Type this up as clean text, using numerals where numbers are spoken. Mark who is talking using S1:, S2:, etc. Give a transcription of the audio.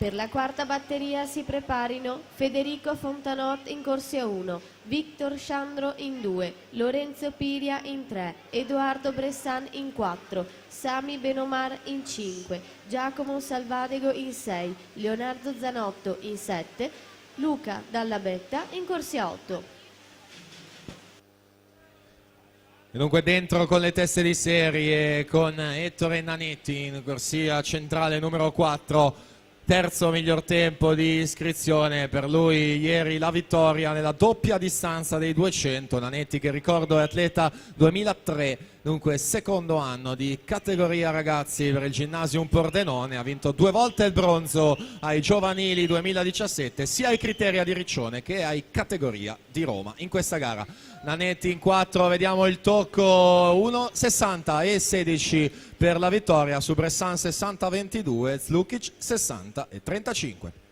S1: Per la quarta batteria si preparino Federico Fontanot in corsia 1, Victor Sciandro in 2, Lorenzo Piria in 3, Edoardo Bressan in 4, Sami Benomar in 5, Giacomo Salvadego in 6, Leonardo Zanotto in 7, Luca Dalla Betta in corsia 8.
S2: E dunque dentro con le teste di serie con Ettore Nanetti in corsia centrale numero 4. Terzo miglior tempo di iscrizione per lui ieri, la vittoria nella doppia distanza dei 200. Nanetti, che ricordo è atleta 2003, dunque secondo anno di categoria ragazzi per il Ginnasium Pordenone, ha vinto 2 volte il bronzo ai giovanili 2017 sia ai criteri di Riccione che ai categoria di Roma. In questa gara Nanetti in 4, vediamo il tocco 1,60 e 16 per la vittoria su Bressan 60-22, Zlukic 60 e 35.